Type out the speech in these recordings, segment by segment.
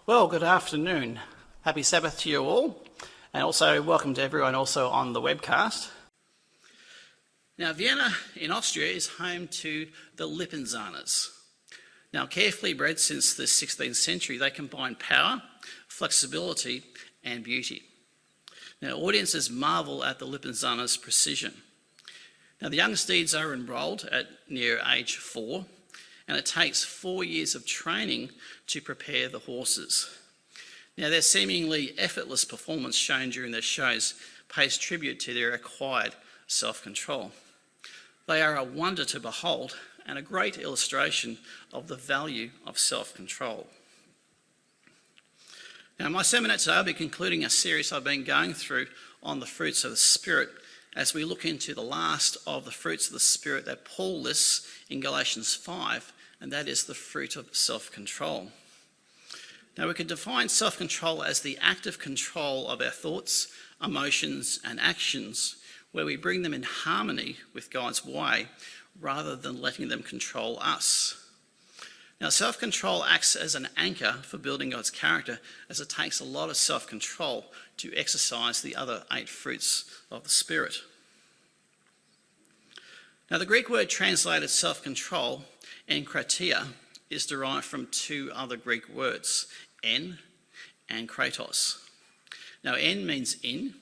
Well, good afternoon. Happy Sabbath to you all, and also welcome to everyone also on the webcast. Now, Vienna in Austria is home to the Lipinzaners. Now, carefully bred since the 16th century, they combine power, flexibility, and beauty. Now, audiences marvel at the Lipinzaners' precision. Now, the young steeds are enrolled at near age 4, and it takes 4 years of training to prepare the horses. Now, their seemingly effortless performance shown during their shows pays tribute to their acquired self-control. They are a wonder to behold and a great illustration of the value of self-control. Now, in my sermon today, I'll be concluding a series I've been going through on the fruits of the Spirit as we look into the last of the fruits of the Spirit that Paul lists in Galatians 5, and that is the fruit of self-control. Now, we can define self-control as the active control of our thoughts, emotions, and actions, where we bring them in harmony with God's way rather than letting them control us. Now, self-control acts as an anchor for building God's character, as it takes a lot of self-control to exercise the other 8 fruits of the Spirit. Now, the Greek word translated self-control, enkratia, is derived from 2 other Greek words, en and kratos. Now, en means in,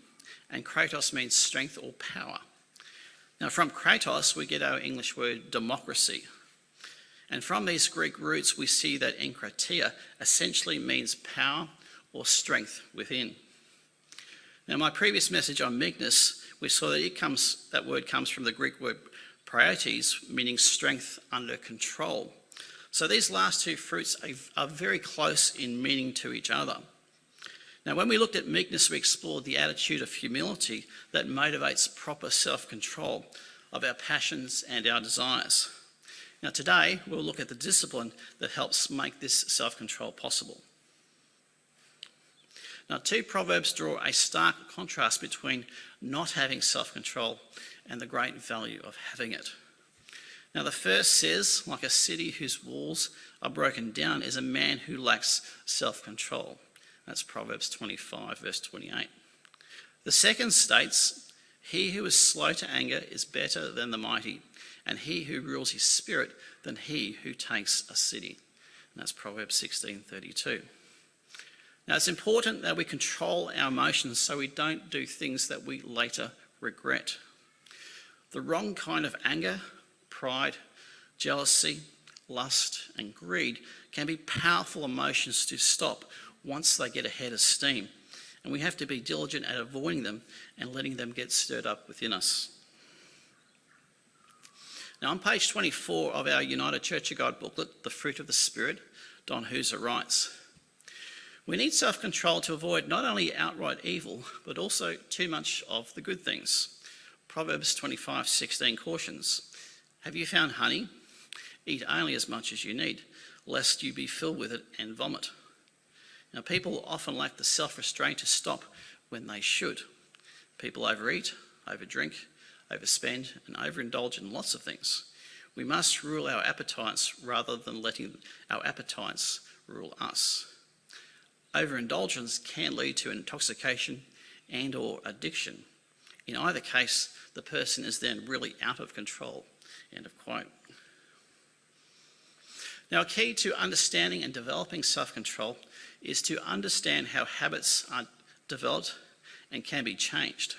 and kratos means strength or power. Now, from kratos, we get our English word democracy. And from these Greek roots, we see that enkratia essentially means power or strength within. Now, my previous message on meekness, we saw that that word comes from the Greek word praetes, meaning strength under control. So these last 2 fruits are very close in meaning to each other. Now, when we looked at meekness, we explored the attitude of humility that motivates proper self-control of our passions and our desires. Now, today, we'll look at the discipline that helps make this self-control possible. Now, 2 proverbs draw a stark contrast between not having self-control and the great value of having it. Now, the first says, like a city whose walls are broken down is a man who lacks self-control. That's Proverbs 25, verse 28. The second states, he who is slow to anger is better than the mighty, and he who rules his spirit than he who takes a city. And that's Proverbs 16:32. Now, it's important that we control our emotions so we don't do things that we later regret. The wrong kind of anger, pride, jealousy, lust, and greed can be powerful emotions to stop once they get ahead of steam, and we have to be diligent at avoiding them and letting them get stirred up within us. Now, on page 24 of our United Church of God booklet, The Fruit of the Spirit, Don Hooser writes, "We need self-control to avoid not only outright evil, but also too much of the good things. Proverbs 25:16 cautions, 'Have you found honey? Eat only as much as you need, lest you be filled with it and vomit.' Now, people often lack the self-restraint to stop when they should. People overeat, overdrink, overspend, and overindulge in lots of things. We must rule our appetites rather than letting our appetites rule us. Overindulgence can lead to intoxication and or addiction. In either case, the person is then really out of control." End of quote. Now, a key to understanding and developing self-control is to understand how habits are developed and can be changed.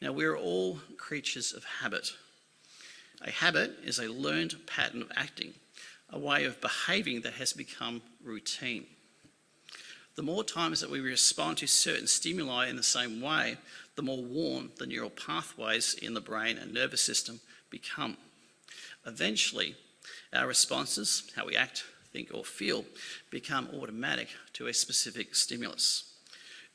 Now, we're all creatures of habit. A habit is a learned pattern of acting, a way of behaving that has become routine. The more times that we respond to certain stimuli in the same way, the more worn the neural pathways in the brain and nervous system become. Eventually, our responses, how we act, think, or feel, become automatic to a specific stimulus.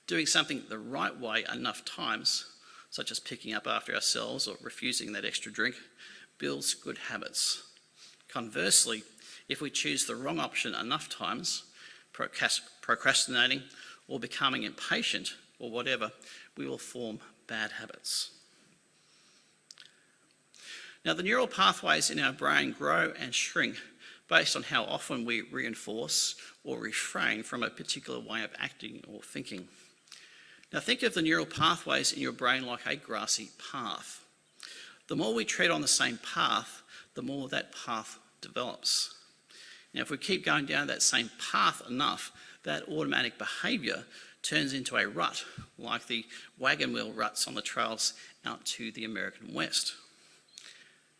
Doing something the right way enough times, such as picking up after ourselves or refusing that extra drink, builds good habits. Conversely, if we choose the wrong option enough times, procrastinating or becoming impatient or whatever, we will form bad habits. Now, the neural pathways in our brain grow and shrink based on how often we reinforce or refrain from a particular way of acting or thinking. Now think of the neural pathways in your brain like a grassy path. The more we tread on the same path, the more that path develops. Now if we keep going down that same path enough, that automatic behaviour turns into a rut, like the wagon wheel ruts on the trails out to the American West.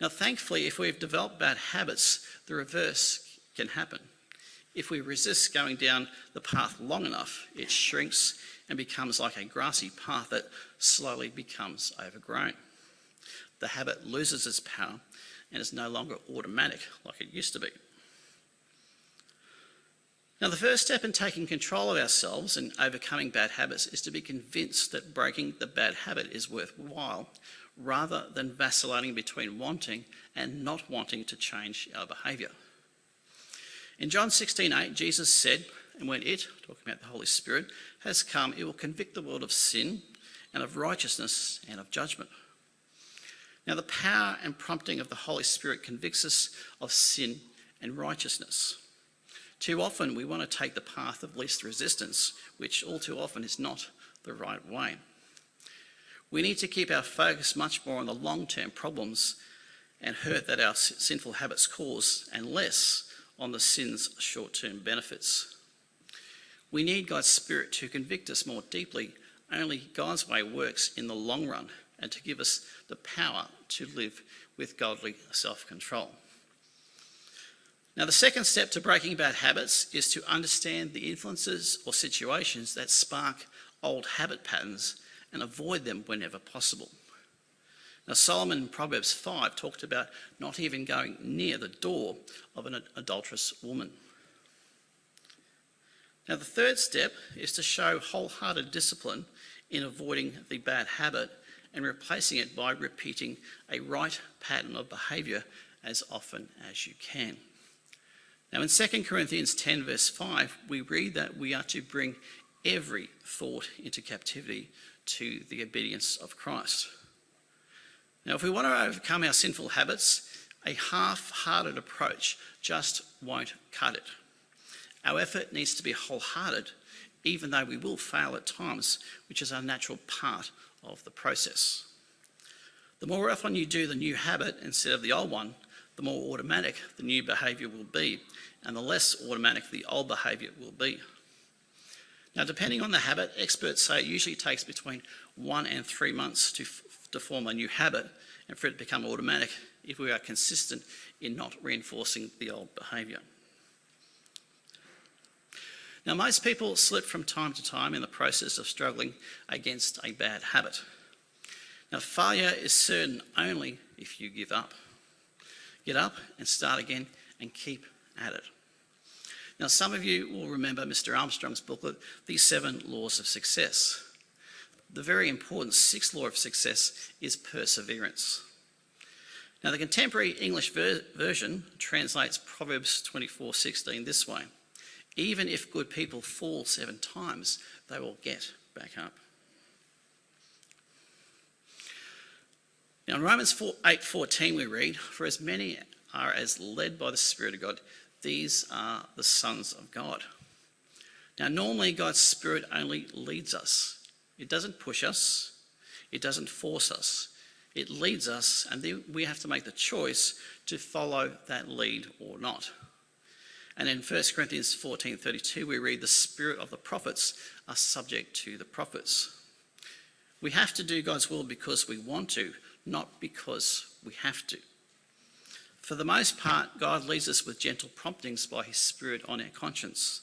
Now thankfully, if we've developed bad habits, the reverse can happen. If we resist going down the path long enough, it shrinks and becomes like a grassy path that slowly becomes overgrown. The habit loses its power and is no longer automatic like it used to be. Now, the first step in taking control of ourselves and overcoming bad habits is to be convinced that breaking the bad habit is worthwhile, rather than vacillating between wanting and not wanting to change our behaviour. In John 16:8, Jesus said, and when it, talking about the Holy Spirit, has come, it will convict the world of sin and of righteousness and of judgment. Now, the power and prompting of the Holy Spirit convicts us of sin and righteousness. Too often we want to take the path of least resistance, which all too often is not the right way. We need to keep our focus much more on the long-term problems and hurt that our sinful habits cause, and less on the sin's short-term benefits. We need God's Spirit to convict us more deeply. Only God's way works in the long run, and to give us the power to live with godly self-control. Now, the second step to breaking bad habits is to understand the influences or situations that spark old habit patterns and avoid them whenever possible. Now, Solomon in Proverbs 5 talked about not even going near the door of an adulterous woman. Now, the third step is to show wholehearted discipline in avoiding the bad habit and replacing it by repeating a right pattern of behaviour as often as you can. Now in 2 Corinthians 10 verse 5, we read that we are to bring every thought into captivity to the obedience of Christ. Now if we want to overcome our sinful habits, a half-hearted approach just won't cut it. Our effort needs to be wholehearted, even though we will fail at times, which is a natural part of the process. The more often you do the new habit instead of the old one, the more automatic the new behaviour will be, and the less automatic the old behaviour will be. Now, depending on the habit, experts say it usually takes between 1 and 3 months to form a new habit and for it to become automatic if we are consistent in not reinforcing the old behaviour. Now, most people slip from time to time in the process of struggling against a bad habit. Now, failure is certain only if you give up. Get up and start again and keep at it. Now, some of you will remember Mr. Armstrong's booklet, The 7 Laws of Success. The very important 6th law of success is perseverance. Now, the contemporary English version translates Proverbs 24:16 this way: even if good people fall 7 times, they will get back up. Now in Romans 8:14 we read, for as many are as led by the Spirit of God, these are the sons of God. Now normally God's Spirit only leads us. It doesn't push us, it doesn't force us. It leads us, and then we have to make the choice to follow that lead or not. And in 1 Corinthians 14:32 we read, the spirit of the prophets are subject to the prophets. We have to do God's will because we want to, not because we have to. For the most part, God leads us with gentle promptings by his Spirit on our conscience.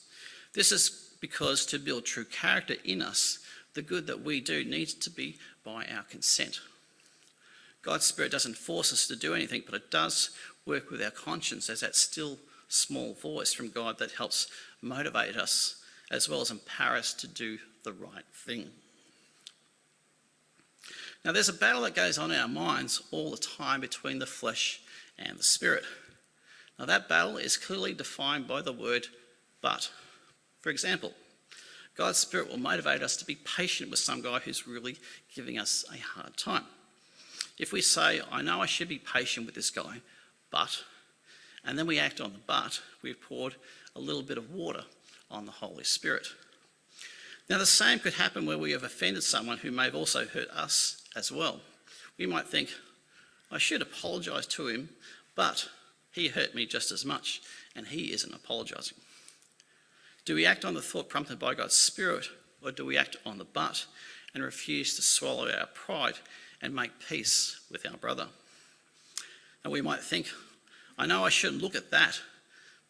This is because to build true character in us, the good that we do needs to be by our consent. God's Spirit doesn't force us to do anything, but it does work with our conscience as that still small voice from God that helps motivate us as well as empower us to do the right thing. Now there's a battle that goes on in our minds all the time between the flesh and the spirit. Now that battle is clearly defined by the word but. For example, God's Spirit will motivate us to be patient with some guy who's really giving us a hard time. If we say, I know I should be patient with this guy, but, and then we act on the but, we've poured a little bit of water on the Holy Spirit. Now, the same could happen where we have offended someone who may have also hurt us as well. We might think, I should apologise to him, but he hurt me just as much, and he isn't apologising. Do we act on the thought prompted by God's Spirit, or do we act on the but and refuse to swallow our pride and make peace with our brother? And we might think, I know I shouldn't look at that,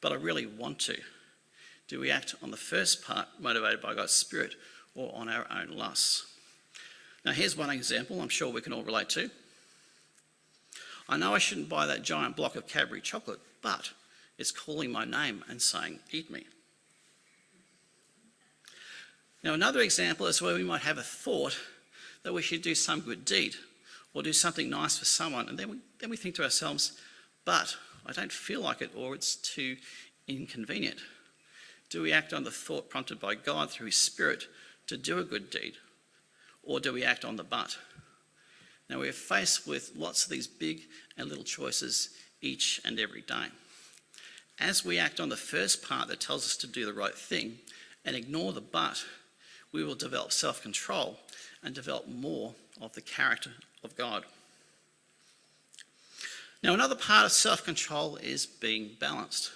but I really want to. Do we act on the first part, motivated by God's Spirit, or on our own lusts? Now, here's one example I'm sure we can all relate to. I know I shouldn't buy that giant block of Cadbury chocolate, but it's calling my name and saying, eat me. Now, another example is where we might have a thought that we should do some good deed or do something nice for someone, and then we think to ourselves, but I don't feel like it, or it's too inconvenient. Do we act on the thought prompted by God through his Spirit to do a good deed, or do we act on the but? Now, we're faced with lots of these big and little choices each and every day. As we act on the first part that tells us to do the right thing and ignore the but, we will develop self-control and develop more of the character of God. Now, another part of self-control is being balanced.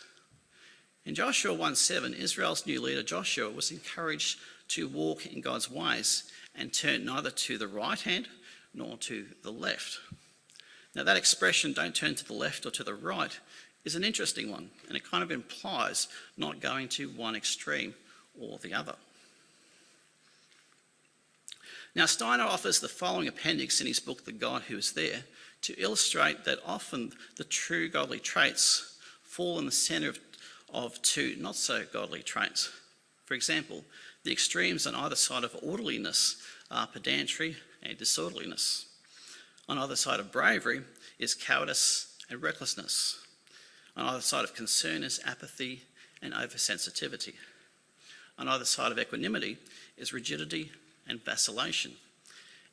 In Joshua 1:7, Israel's new leader Joshua was encouraged to walk in God's ways and turn neither to the right hand nor to the left. Now, that expression, don't turn to the left or to the right, is an interesting one, and it kind of implies not going to one extreme or the other. Now, Steiner offers the following appendix in his book, The God Who Is There, to illustrate that often the true godly traits fall in the centre of two not so godly traits. For example, the extremes on either side of orderliness are pedantry and disorderliness. On either side of bravery is cowardice and recklessness. On either side of concern is apathy and oversensitivity. On either side of equanimity is rigidity and vacillation.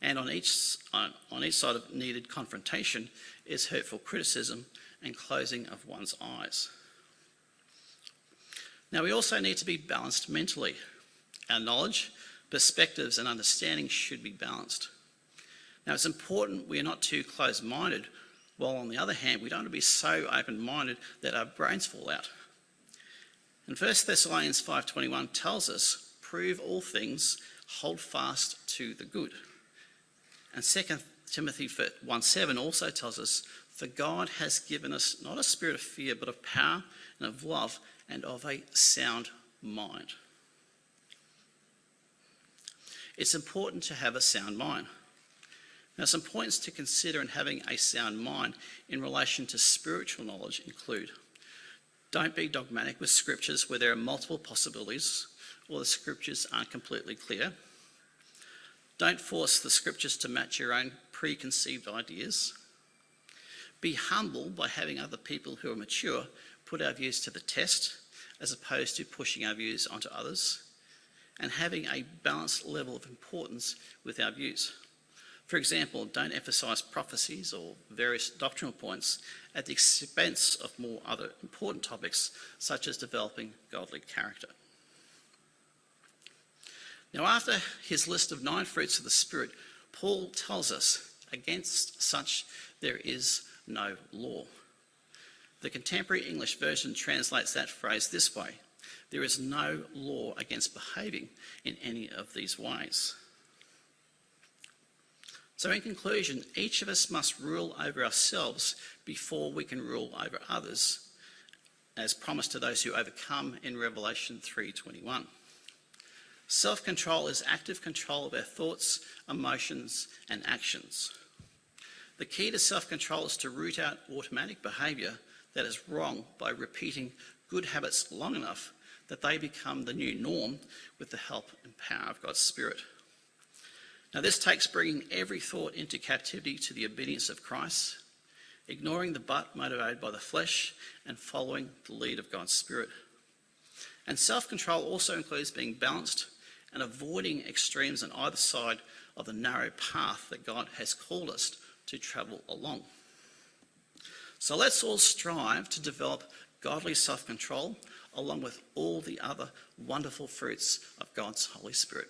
And on each side of needed confrontation is hurtful criticism and closing of one's eyes. Now, we also need to be balanced mentally. Our knowledge, perspectives and understanding should be balanced. Now, it's important we are not too close-minded, while on the other hand, we don't want to be so open-minded that our brains fall out. And 1 Thessalonians 5:21 tells us, prove all things, hold fast to the good. And 2 Timothy 1:7 also tells us, for God has given us not a spirit of fear, but of power and of love and of a sound mind. It's important to have a sound mind. Now, some points to consider in having a sound mind in relation to spiritual knowledge include: don't be dogmatic with scriptures where there are multiple possibilities or the scriptures aren't completely clear. Don't force the scriptures to match your own preconceived ideas. Be humble by having other people who are mature put our views to the test, as opposed to pushing our views onto others, and having a balanced level of importance with our views. For example, don't emphasise prophecies or various doctrinal points at the expense of more other important topics, such as developing godly character. Now, after his list of 9 fruits of the Spirit, Paul tells us, against such there is no law. The contemporary English version translates that phrase this way: there is no law against behaving in any of these ways. So in conclusion, each of us must rule over ourselves before we can rule over others, as promised to those who overcome in Revelation 3:21. Self-control is active control of our thoughts, emotions and actions. The key to self-control is to root out automatic behaviour that is wrong by repeating good habits long enough that they become the new norm with the help and power of God's Spirit. Now, this takes bringing every thought into captivity to the obedience of Christ, ignoring the but motivated by the flesh, and following the lead of God's Spirit. And self-control also includes being balanced and avoiding extremes on either side of the narrow path that God has called us to travel along. So let's all strive to develop godly self-control along with all the other wonderful fruits of God's Holy Spirit.